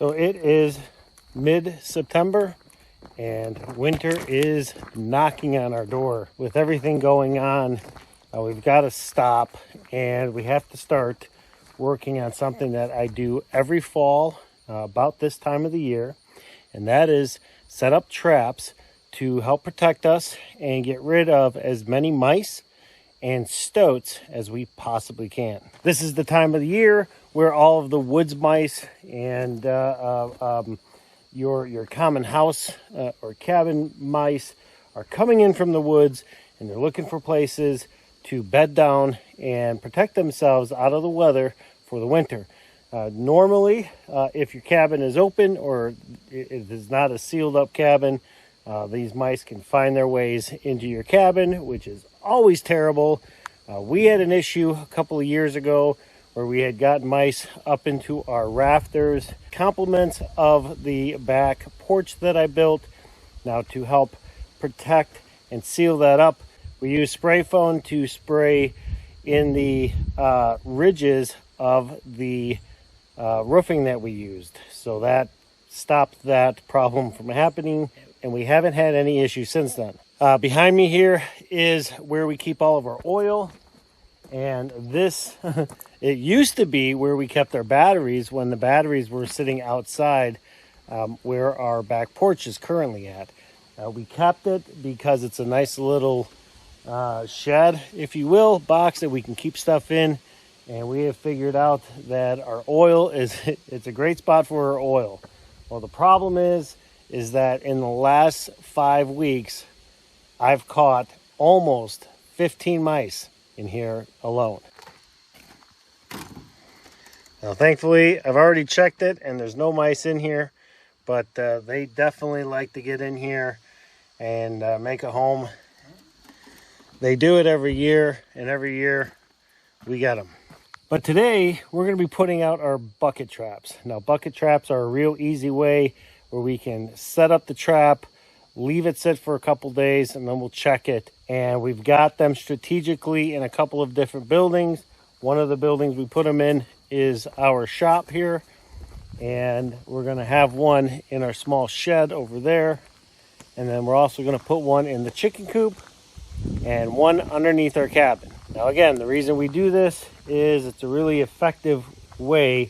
So it is mid-September and winter is knocking on our door. With everything going on, we've got to stop and we have to start working on something that I do every fall about this time of the year, and that is set up traps to help protect us and get rid of as many mice and stoats as we possibly can. This is the time of the year where all of the woods mice and your common house or cabin mice are coming in from the woods, and they're looking for places to bed down and protect themselves out of the weather for the winter. Normally, if your cabin is open or it is not a sealed up cabin, these mice can find their ways into your cabin, which is always terrible. We had an issue a couple of years ago where we had gotten mice up into our rafters. Compliments of the back porch that I built. Now, to help protect and seal that up, we use spray foam to spray in the ridges of the roofing that we used. So that stopped that problem from happening, and we haven't had any issues since then. Behind me here is where we keep all of our oil, and this it used to be where we kept our batteries when the batteries were sitting outside where our back porch is currently at. We kept it because it's a nice little shed, if you will, box that we can keep stuff in, and we have figured out that our oil it's a great spot for our oil. Well, the problem is that in the last 5 weeks I've caught almost 15 mice in here alone. Now, thankfully, I've already checked it and there's no mice in here, but they definitely like to get in here and make a home. They do it every year, and every year we get them. But today we're going to be putting out our bucket traps. Now, bucket traps are a real easy way where we can set up the trap, leave it sit for a couple days, and then we'll check it. And we've got them strategically in a couple of different buildings. One of the buildings we put them in is our shop here, and we're going to have one in our small shed over there, and then we're also going to put one in the chicken coop and one underneath our cabin. Now, again, the reason we do this is it's a really effective way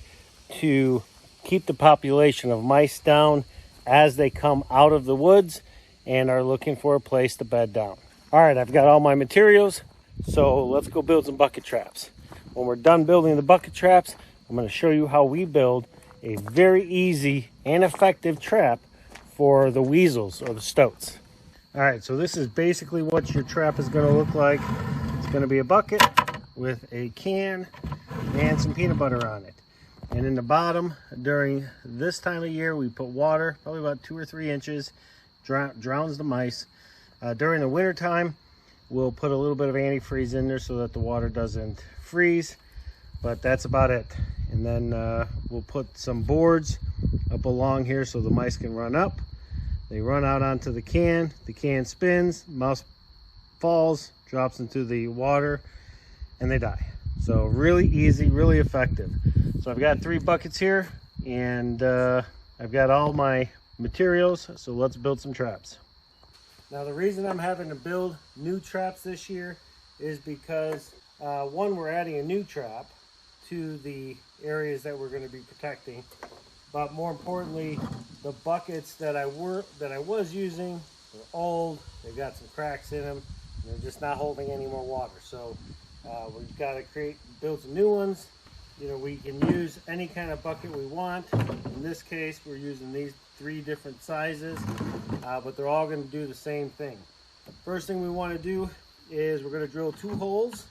to keep the population of mice down as they come out of the woods and are looking for a place to bed down. All right, I've got all my materials, so let's go build some bucket traps. When we're done building the bucket traps, I'm going to show you how we build a very easy and effective trap for the weasels or the stoats. All right, so this is basically what your trap is going to look like. It's going to be a bucket with a can and some peanut butter on it. And in the bottom, during this time of year, we put water, probably about 2 or 3 inches, drowns the mice. During the winter time, we'll put a little bit of antifreeze in there so that the water doesn't freeze, but that's about it. And then we'll put some boards up along here so the mice can run up. They run out onto the can spins, mouse falls, drops into the water, and they die. So really easy, really effective. So I've got 3 buckets here, and I've got all my materials, so let's build some traps. Now, the reason I'm having to build new traps this year is because one, we're adding a new trap to the areas that we're going to be protecting, but more importantly, the buckets that I was using are old. They've got some cracks in them, and they're just not holding any more water. So we've got to build some new ones. You know, we can use any kind of bucket we want. In this case, we're using these 3 different sizes, but they're all going to do the same thing. First thing we want to do is we're going to drill 2 holes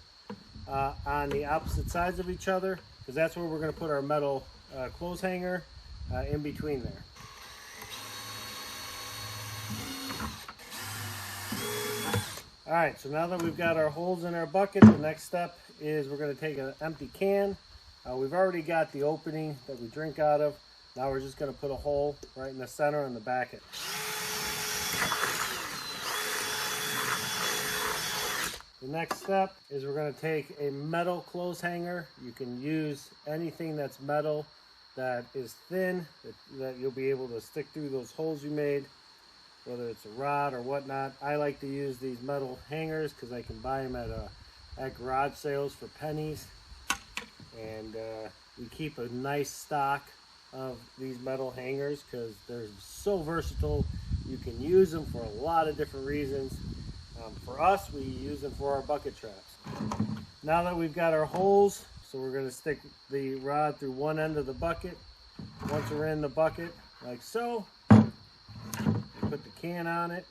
on the opposite sides of each other, because that's where we're going to put our metal clothes hanger in between there. All right, so now that we've got our holes in our bucket, the next step is we're going to take an empty can. We've already got the opening that we drink out of. Now we're just going to put a hole right in the center on the back. The next step is we're going to take a metal clothes hanger. You can use anything that's metal. that is thin, that you'll be able to stick through those holes you made, whether it's a rod or whatnot. I like to use these metal hangers because I can buy them at garage sales for pennies. And we keep a nice stock of these metal hangers because they're so versatile. You can use them for a lot of different reasons. For us, we use them for our bucket traps. Now that we've got our holes, so we're going to stick the rod through one end of the bucket. Once we're in the bucket, like so, put the can on it.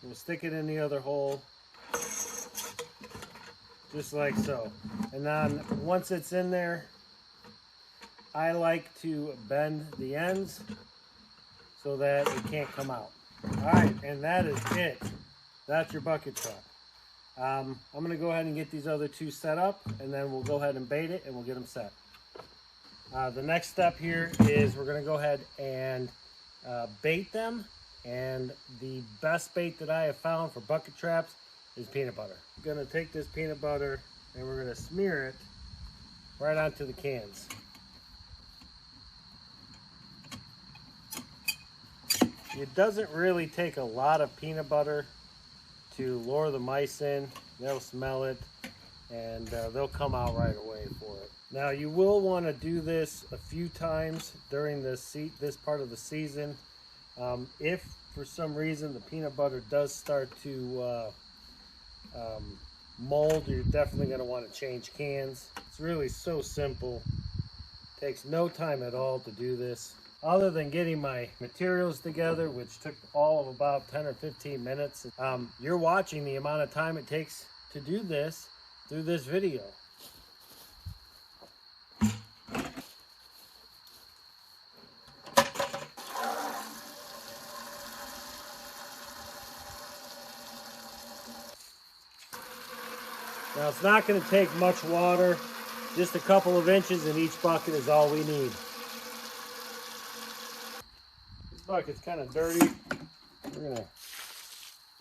We'll stick it in the other hole, just like so. And then once it's in there, I like to bend the ends so that it can't come out. All right, and that is it. That's your bucket trap. I'm going to go ahead and get these other two set up, and then we'll go ahead and bait it, and we'll get them set. The next step here is we're going to go ahead and bait them. And the best bait that I have found for bucket traps is peanut butter. I'm going to take this peanut butter, and we're going to smear it right onto the cans. It doesn't really take a lot of peanut butter to lure the mice in. They'll smell it, and they'll come out right away for it. Now, you will want to do this a few times during this part of the season. If for some reason the peanut butter does start to mold, you're definitely going to want to change cans. It's really so simple. Takes no time at all to do this. Other than getting my materials together, which took all of about 10 or 15 minutes, you're watching the amount of time it takes to do this through this video. Now, it's not going to take much water. Just a couple of inches in each bucket is all we need. This bucket's kind of dirty. We're going to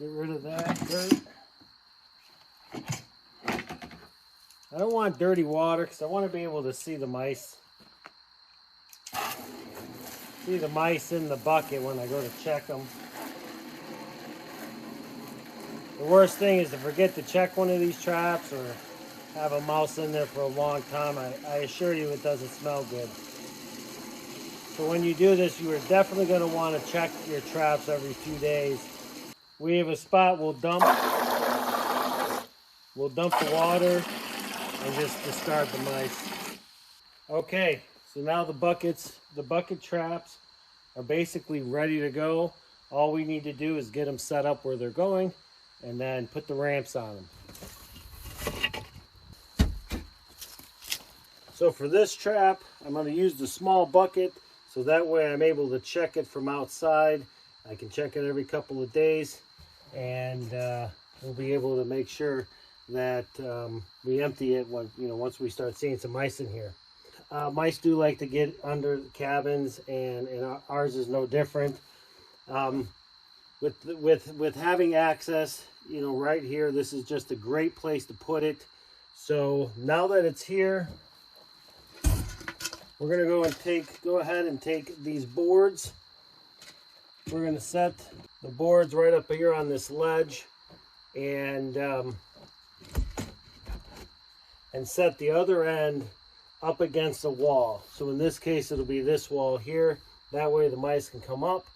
get rid of that dirt. I don't want dirty water because I want to be able to see the mice. See the mice in the bucket when I go to check them. The worst thing is to forget to check one of these traps or have a mouse in there for a long time. I assure you it doesn't smell good. So when you do this, you are definitely going to want to check your traps every few days. We have a spot we'll dump the water and just discard the mice. Okay, so now the bucket traps are basically ready to go. All we need to do is get them set up where they're going, and then put the ramps on them. So for this trap, I'm going to use the small bucket, so that way I'm able to check it from outside. I can check it every couple of days, and we'll be able to make sure that we empty it when, once we start seeing some mice in here. Mice do like to get under the cabins, and ours is no different. With having access, right here, this is just a great place to put it. So now that it's here, we're going to go ahead and take these boards. We're going to set the boards right up here on this ledge, and set the other end up against the wall. So in this case, it'll be this wall here. That way the mice can come up,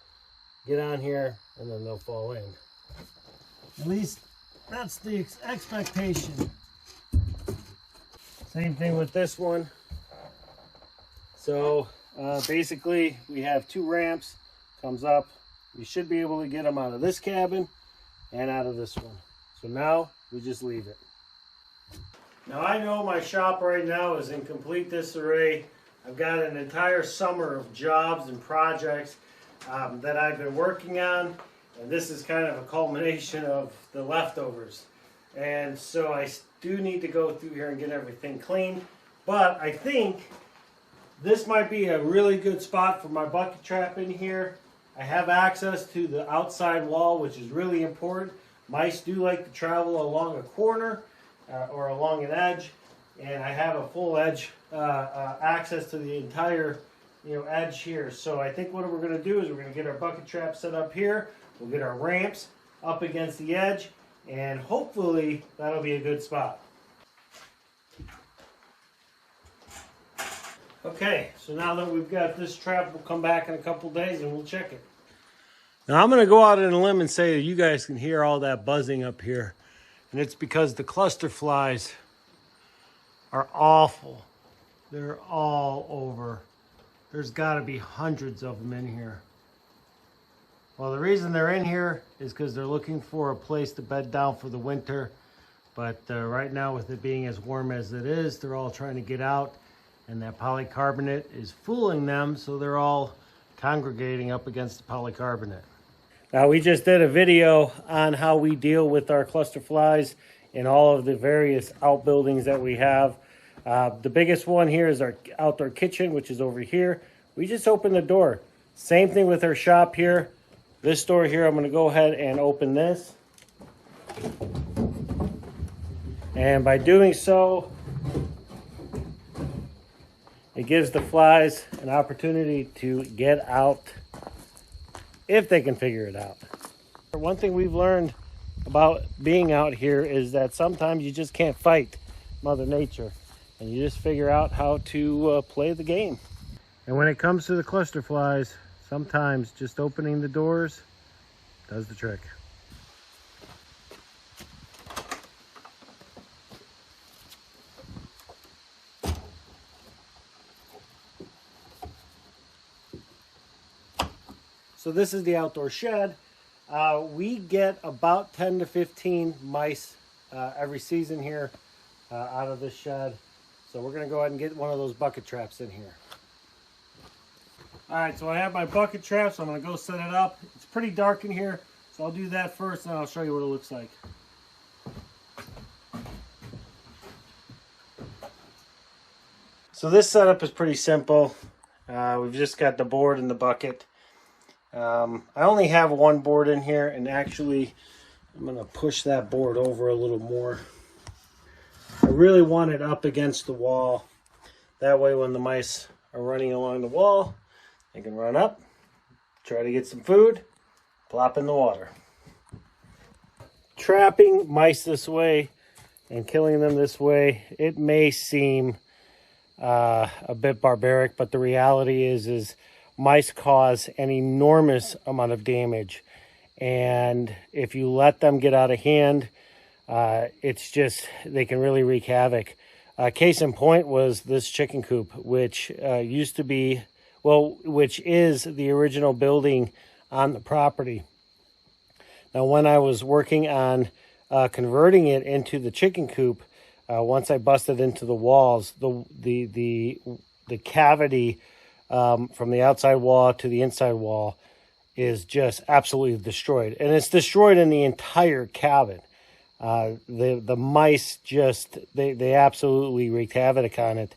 get on here, and then they'll fall in. At least that's the expectation. Same thing with this one. So basically we have two ramps, comes up. You should be able to get them out of this cabin and out of this one. So now we just leave it. Now I know my shop right now is in complete disarray. I've got an entire summer of jobs and projects that I've been working on, and this is kind of a culmination of the leftovers. And so I do need to go through here and get everything clean, but I think this might be a really good spot for my bucket trap in here. I have access to the outside wall, which is really important. Mice do like to travel along a corner or along an edge. and I have a full edge access to the entire edge here. So I think what we're going to do is we're going to get our bucket trap set up here. We'll get our ramps up against the edge, and hopefully that'll be a good spot. Okay, so now that we've got this trap, we'll come back in a couple days and we'll check it. Now I'm going to go out on a limb and say that you guys can hear all that buzzing up here. And it's because the cluster flies are awful. They're all over. There's got to be hundreds of them in here. Well, the reason they're in here is because they're looking for a place to bed down for the winter. But right now, with it being as warm as it is, they're all trying to get out. And that polycarbonate is fooling them, so they're all congregating up against the polycarbonate. Now, we just did a video on how we deal with our cluster flies in all of the various outbuildings that we have. The biggest one here is our outdoor kitchen, which is over here. We just open the door. Same thing with our shop here. This door here, I'm going to go ahead and open this. And by doing so, it gives the flies an opportunity to get out if they can figure it out. One thing we've learned about being out here is that sometimes you just can't fight Mother Nature, and you just figure out how to play the game. And when it comes to the cluster flies, sometimes just opening the doors does the trick. So this is the outdoor shed. We get about 10 to 15 mice every season here out of this shed. So we're gonna go ahead and get one of those bucket traps in here. All right, so I have my bucket trap, so I'm gonna go set it up. It's pretty dark in here, so I'll do that first and I'll show you what it looks like. So this setup is pretty simple. We've just got the board and the bucket. I only have one board in here, and actually I'm going to push that board over a little more. I really want it up against the wall. That way when the mice are running along the wall, they can run up, try to get some food, plop in the water. Trapping mice this way and killing them this way, it may seem a bit barbaric, but the reality is mice cause an enormous amount of damage, and if you let them get out of hand, it's just, they can really wreak havoc. Case in point was this chicken coop, which used to be, well, which is the original building on the property. Now, when I was working on converting it into the chicken coop, once I busted into the walls, the cavity from the outside wall to the inside wall is just absolutely destroyed, and it's destroyed in the entire cabin. The mice just they absolutely wreaked havoc on it.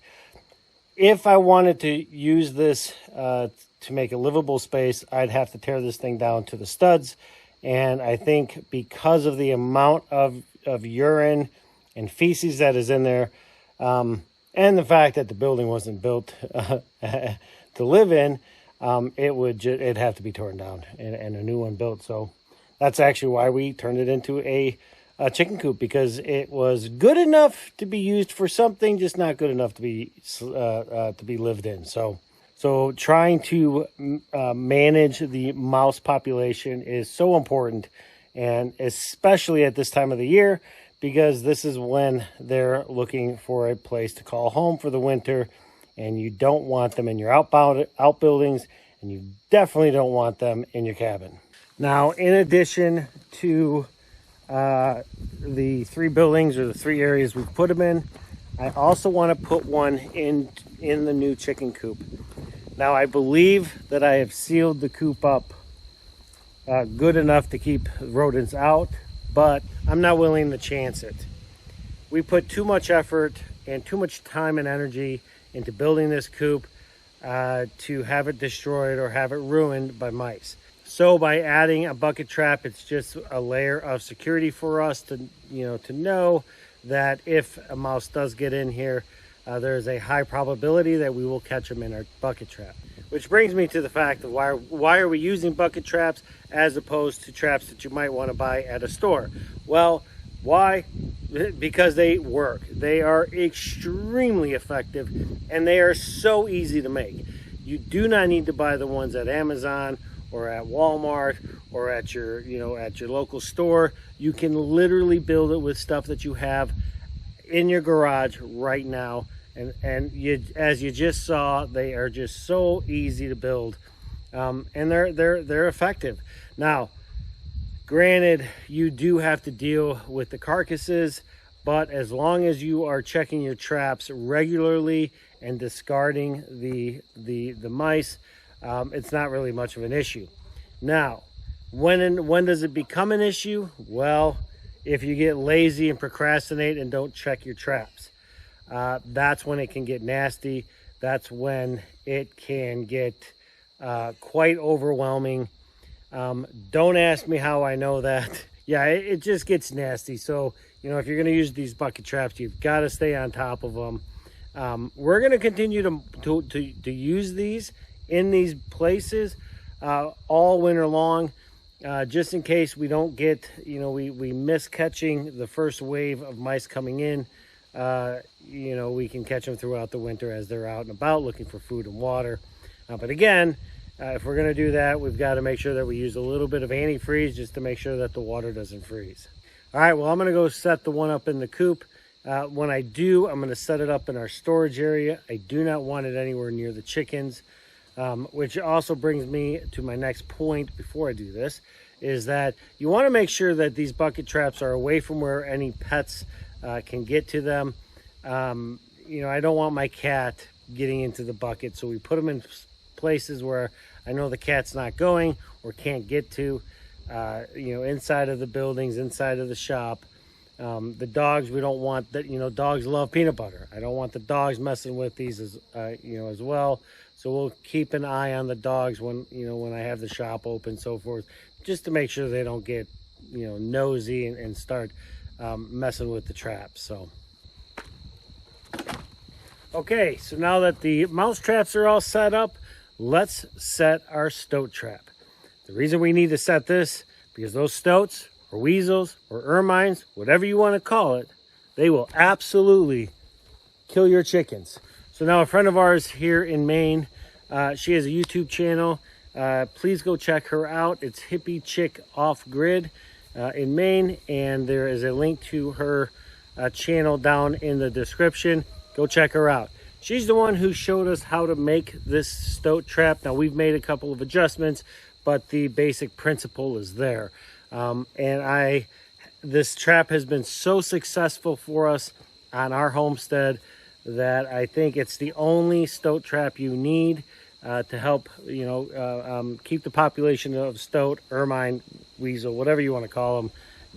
If I wanted to use this to make a livable space, I'd have to tear this thing down to the studs, and I think because of the amount of urine and feces that is in there, and the fact that the building wasn't built to live in, it'd have to be torn down and a new one built. So that's actually why we turned it into a chicken coop, because it was good enough to be used for something, just not good enough to be lived in. So trying to manage the mouse population is so important, and especially at this time of the year, because this is when they're looking for a place to call home for the winter. And you don't want them in your outbuildings, and you definitely don't want them in your cabin. Now, in addition to the 3 buildings or the 3 areas we've put them in, I also want to put one in the new chicken coop. Now, I believe that I have sealed the coop up good enough to keep rodents out, but I'm not willing to chance it. We put too much effort and too much time and energy into building this coop to have it destroyed or have it ruined by mice. So by adding a bucket trap, it's just a layer of security for us to know that if a mouse does get in here, there is a high probability that we will catch them in our bucket trap. Which brings me to the fact of why are we using bucket traps as opposed to traps that you might want to buy at a store? Well, why? Because they work. They are extremely effective and they are so easy to make. You do not need to buy the ones at Amazon or at Walmart or at your, at your local store. You can literally build it with stuff that you have in your garage right now. And as you just saw, they are just so easy to build, and they're effective. Now, granted, you do have to deal with the carcasses, but as long as you are checking your traps regularly and discarding the mice, it's not really much of an issue. Now, when does it become an issue? Well, if you get lazy and procrastinate and don't check your traps. That's when it can get nasty. That's when it can get quite overwhelming. Don't ask me how I know that. Yeah, it just gets nasty. So, if you're going to use these bucket traps, you've got to stay on top of them. We're going to continue to use these in these places all winter long, just in case we don't get, we miss catching the first wave of mice coming in. We can catch them throughout the winter as they're out and about looking for food and water. But again, if we're going to do that, we've got to make sure that we use a little bit of antifreeze just to make sure that the water doesn't freeze. All right, well, I'm going to go set the one up in the coop. When I do, I'm going to set it up in our storage area. I do not want it anywhere near the chickens, which also brings me to my next point before I do this, is that you want to make sure that these bucket traps are away from where any pets can get to them. I don't want my cat getting into the bucket, so we put them in places where I know the cat's not going or can't get to, inside of the buildings, inside of the shop. The dogs, we don't want that, dogs love peanut butter. I don't want the dogs messing with these as well. So we'll keep an eye on the dogs when I have the shop open, so forth, just to make sure they don't get, nosy and start messing with the traps. So okay, so now that the mouse traps are all set up, let's set our stoat trap. The reason we need to set this, because those stoats or weasels or ermines, whatever you want to call it, they will absolutely kill your chickens. So now a friend of ours here in Maine, she has a YouTube channel. Please go check her out. It's Hippie Chick Off Grid in Maine, and there is a link to her channel down in the description. Go check her out. She's the one who showed us how to make this stoat trap. Now, we've made a couple of adjustments, but the basic principle is there. This trap has been so successful for us on our homestead that I think it's the only stoat trap you need to help, keep the population of stoat, ermine, weasel, whatever you want to call them,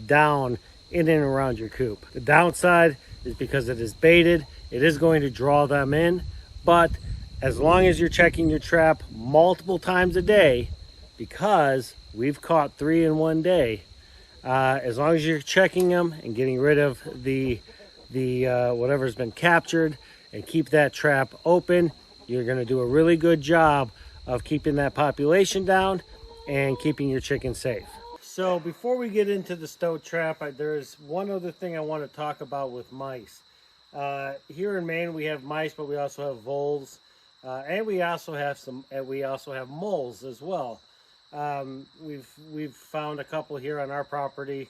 down in and around your coop. The downside is because it is baited, it is going to draw them in, but as long as you're checking your trap multiple times a day, because we've caught 3 in one day, as long as you're checking them and getting rid of the whatever's been captured and keep that trap open, you're going to do a really good job of keeping that population down and keeping your chickens safe. So before we get into the stoat trap, there's one other thing I want to talk about with mice. Here in Maine, we have mice, but we also have voles, and we also have moles as well. We've found a couple here on our property.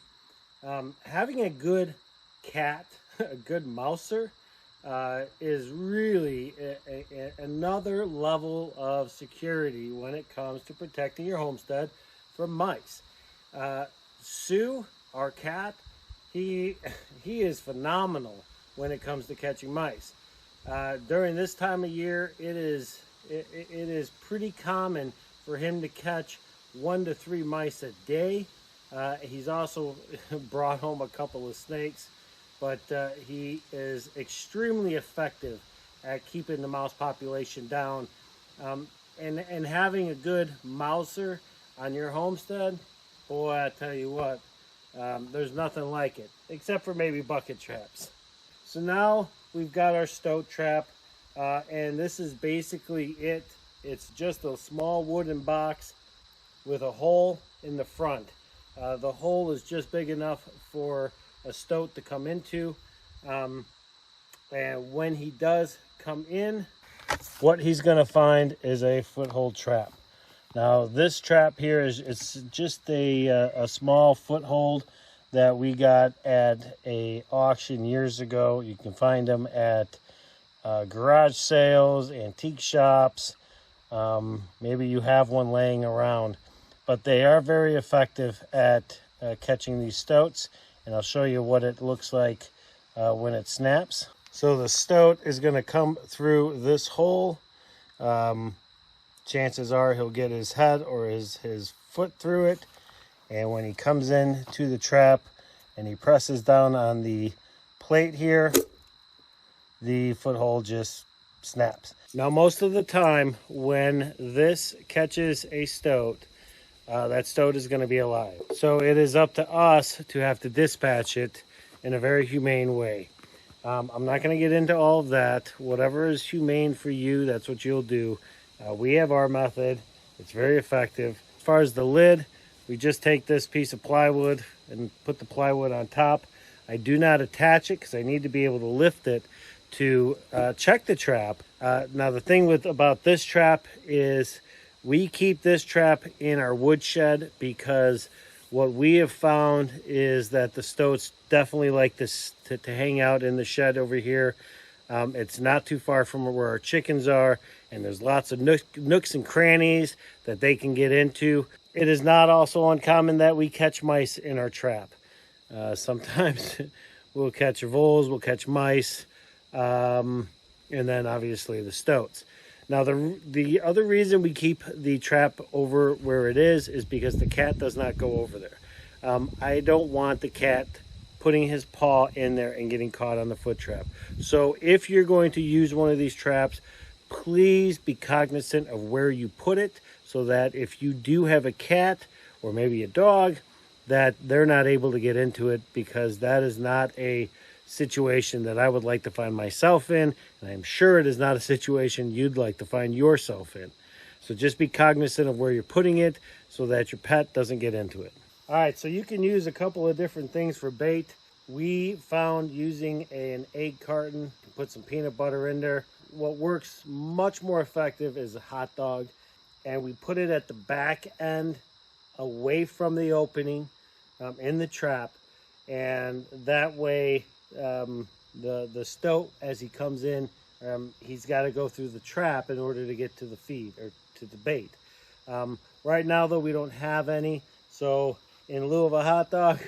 Having a good cat, a good mouser, is really another level of security when it comes to protecting your homestead from mice. Sue, our cat, he is phenomenal when it comes to catching mice. During this time of year, it is pretty common for him to catch 1 to 3 mice a day. He's also brought home a couple of snakes, but he is extremely effective at keeping the mouse population down. And having a good mouser on your homestead, boy, I tell you what, There's nothing like it, except for maybe bucket traps. So now we've got our stoat trap, and this is basically it. It's just a small wooden box with a hole in the front. The hole is just big enough for a stoat to come into. And when he does come in, what he's going to find is a foothold trap. Now this trap here it's just a small foothold that we got at a auction years ago. You can find them at garage sales, antique shops. Maybe you have one laying around, but they are very effective at catching these stoats, and I'll show you what it looks like when it snaps. So the stoat is going to come through this hole. Chances are he'll get his head or his foot through it, and when he comes in to the trap and he presses down on the plate here, the foothold just snaps. Now most of the time when this catches a stoat, that stoat is going to be alive. So it is up to us to have to dispatch it in a very humane way. I'm not going to get into all of that. Whatever is humane for you, that's what you'll do. We have our method. It's very effective. As far as the lid, we just take this piece of plywood and put the plywood on top. I do not attach it because I need to be able to lift it to check the trap. Now the thing about this trap is we keep this trap in our woodshed because what we have found is that the stoats definitely like this to hang out in the shed over here. It's not too far from where our chickens are, and there's lots of nooks and crannies that they can get into. It is not also uncommon that we catch mice in our trap. Sometimes we'll catch voles, we'll catch mice, and then obviously the stoats. Now the other reason we keep the trap over where it is because the cat does not go over there. I don't want the cat putting his paw in there and getting caught on the foot trap. So if you're going to use one of these traps, please be cognizant of where you put it so that if you do have a cat or maybe a dog, that they're not able to get into it, because that is not a situation that I would like to find myself in, and I'm sure it is not a situation you'd like to find yourself in. So just be cognizant of where you're putting it so that your pet doesn't get into it. All right, so you can use a couple of different things for bait. We found using an egg carton, put some peanut butter in there. What works much more effective is a hot dog, and we put it at the back end away from the opening in the trap, and that way the stoat, as he comes in, he's got to go through the trap in order to get to the feed or to the bait. Right now though, we don't have any, so in lieu of a hot dog,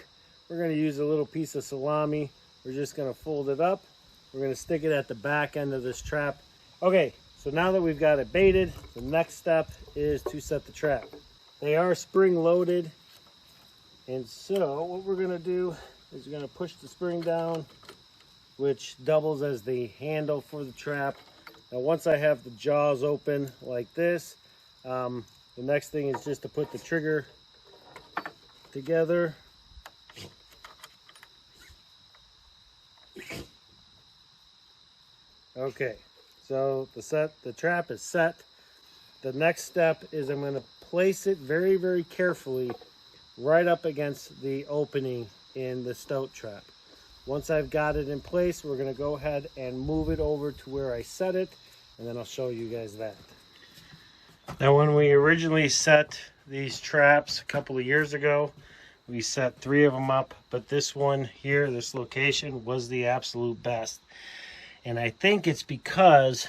we're going to use a little piece of salami. We're just going to fold it up. We're going to stick it at the back end of this trap. Okay, so now that we've got it baited, the next step is to set the trap. They are spring loaded, and so what we're going to do is we're going to push the spring down, which doubles as the handle for the trap. Now once I have the jaws open like this, the next thing is just to put the trigger together. Okay, so the trap is set. The next step is I'm going to place it very, very carefully right up against the opening in the stoat trap. Once I've got it in place, we're going to go ahead and move it over to where I set it, and then I'll show you guys that. Now when we originally set these traps a couple of years ago, we set 3 of them up, but this one here, this location, was the absolute best. And I think it's because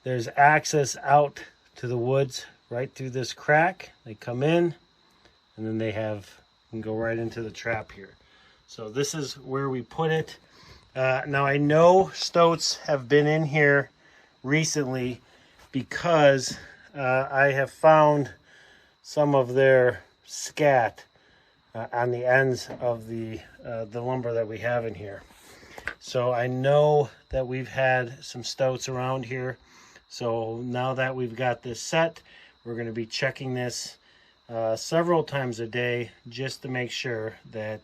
there's access out to the woods right through this crack. They come in, and then they can go right into the trap here. So this is where we put it. Now I know stoats have been in here recently because I have found some of their scat on the ends of the lumber that we have in here. So I know that we've had some stoats around here. So now that we've got this set, we're going to be checking this several times a day, just to make sure that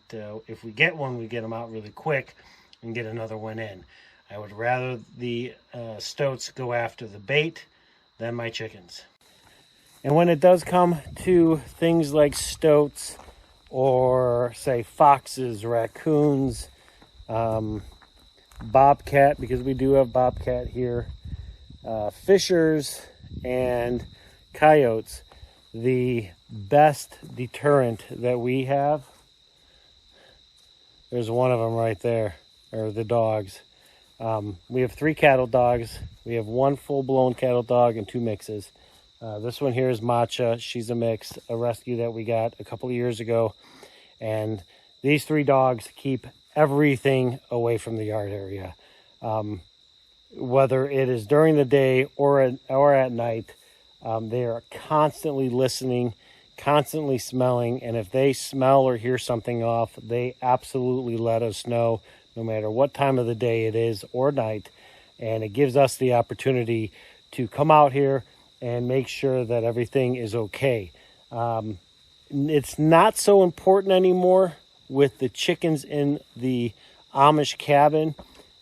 if we get one, we get them out really quick and get another one in. I would rather the stoats go after the bait than my chickens. And when it does come to things like stoats or say foxes, raccoons, bobcat, because we do have bobcat here, fishers and coyotes, the best deterrent that we have, there's one of them right there, or the dogs. We have 3 cattle dogs. We have 1 full-blown cattle dog and 2 mixes. This one here is Matcha. She's a mix, a rescue that we got a couple of years ago. And these 3 dogs keep everything away from the yard area. Whether it is during the day or at night, they are constantly listening, constantly smelling. And if they smell or hear something off, they absolutely let us know, no matter what time of the day it is or night. And it gives us the opportunity to come out here and make sure that everything is okay. It's not so important anymore with the chickens in the Amish cabin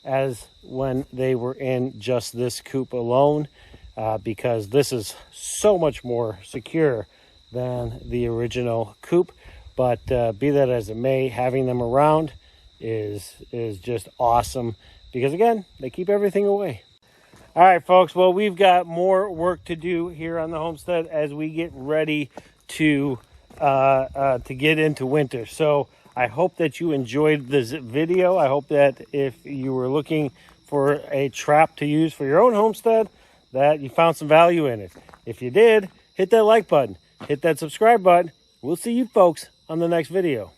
as when they were in just this coop alone, because this is so much more secure than the original coop. But be that as it may, having them around is just awesome, because again, they keep everything away. All right, folks, well, we've got more work to do here on the homestead as we get ready to get into winter. So I hope that you enjoyed this video. I hope that if you were looking for a trap to use for your own homestead, that you found some value in it. If you did, hit that like button, hit that subscribe button. We'll see you folks on the next video.